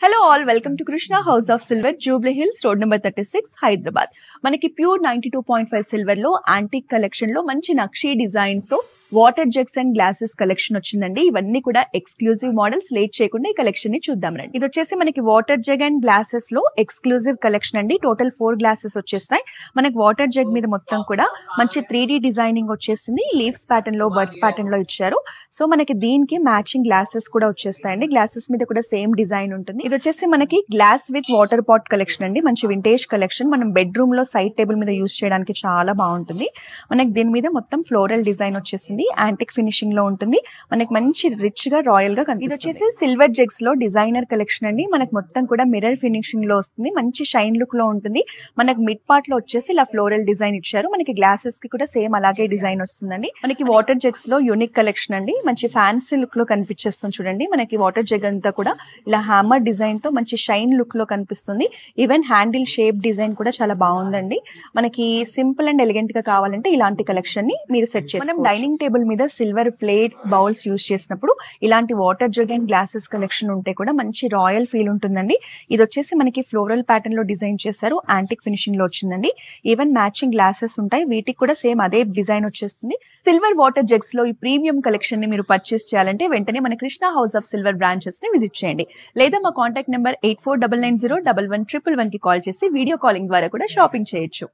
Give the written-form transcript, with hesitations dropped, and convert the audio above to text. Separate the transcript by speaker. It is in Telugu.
Speaker 1: Hello all, welcome to Krishna House of Silver, Jubilee Hills, road number 36, Hyderabad. మనకి ప్యూర్ 92.5 సిల్వర్ లో యాంటిక్ కలెక్షన్ లో మంచి నక్షీ డిజైన్స్ తో water jugs and glasses collection వచ్చిందండి. ఇవన్నీ కూడా ఎక్స్క్లూజివ్ మోడల్స్. లేట్ చేయకుండా ఈ కలెక్షన్ ని చూద్దాం రండి. ఇది వచ్చేసి మనకి వాటర్ జగ్ అండ్ గ్లాసెస్ లో ఎక్స్క్లూజివ్ కలెక్షన్ అండి. టోటల్ 4 గ్లాసెస్ వచ్చేస్తాయి. మనకి వాటర్ జగ్ మీద మొత్తం కూడా మంచి 3D డిజైనింగ్ వచ్చేసింది. లీవ్స్ ప్యాటర్న్ లో, బర్డ్స్ ప్యాటర్న్ లో ఇచ్చారు. సో మనకి దీనికి మ్యాచింగ్ గ్లాసెస్ కూడా వచ్చేస్తాయండి. గ్లాసెస్ మీద కూడా సేమ్ డిజైన్ ఉంటుంది. ఇది వచ్చేసి మనకి glass with water pot collection అండి. మంచి వింటేజ్ కలెక్షన్. మనం బెడ్రూమ్ లో సైడ్ టేబుల్ మీద యూజ్ చేయడానికి చాలా బాగుంటుంది. మనకి దీని మీద మొత్తం ఫ్లోరల్ డిజైన్ వచ్చేసింది. యాంటిక్ ఫినిషింగ్ లో ఉంటుంది. మనకి మంచి రిచ్ గా రాయల్ గా కనిపిస్తుంది. ఇది వచ్చేసి సిల్వర్ జగ్స్ లో డిజైనర్ కలెక్షన్ అండి. మనకి మొత్తం కూడా మిర్రర్ ఫినిషింగ్ లో వస్తుంది. మంచి షైన్ లుక్ లో ఉంటుంది. మనకి మిడ్ పార్ట్ లో వచ్చేసి ఇలా ఫ్లోరల్ డిజైన్ ఇచ్చారు. మనకి గ్లాసెస్ కి కూడా సేమ్ అలాగే డిజైన్ వస్తుందండి. మనకి వాటర్ జగ్స్ లో యూనిక్ కలెక్షన్ అండి. మంచి ఫ్యాన్సీ లుక్ లో కనిపించేస్తుంది చూడండి. మనకి వాటర్ జగ్ అంతా కూడా ఇలా హ్యామర్ డిజైన్ తో మంచి షైన్ లుక్ లో కనిపిస్తుంది. ఈవెన్ హ్యాండిల్ షేప్ డిజైన్ కూడా చాలా బాగుందండి. మనకి సింపుల్ అండ్ ఎలిగెంట్ గా కావాలంటే ఇలాంటి కలెక్షన్ ని మీరు సెట్ చేసి మనం డైనింగ్ టేబుల్ మీద సిల్వర్ ప్లేట్స్, బౌల్స్ యూజ్ చేసినప్పుడు ఇలాంటి water jug and glasses collection ఉంటే కూడా మంచి రాయల్ ఫీల్ ఉంటుందండి. ఇది వచ్చేసి మనకి ఫ్లోరల్ ప్యాటర్న్ లో డిజైన్ చేశారు. యాంటిక్ ఫినిషింగ్ లో వచ్చిందండి. ఈవెన్ మ్యాచింగ్ గ్లాసెస్ ఉంటాయి. వీటికి కూడా సేమ్ అదే డిజైన్ వచ్చేస్తుంది. సిల్వర్ వాటర్ జగ్స్ లో ఈ ప్రీమియం కలెక్షన్ ని మీరు పర్చేస్ చేయాలంటే వెంటనే మన Krishna house of silver branches ని విజిట్ చేయండి. లేదా మా కాంటాక్ట్ నెంబర్ 8499011111 కి కాల్ చేసి వీడియో కాలింగ్ ద్వారా కూడా షాపింగ్ చేయొచ్చు.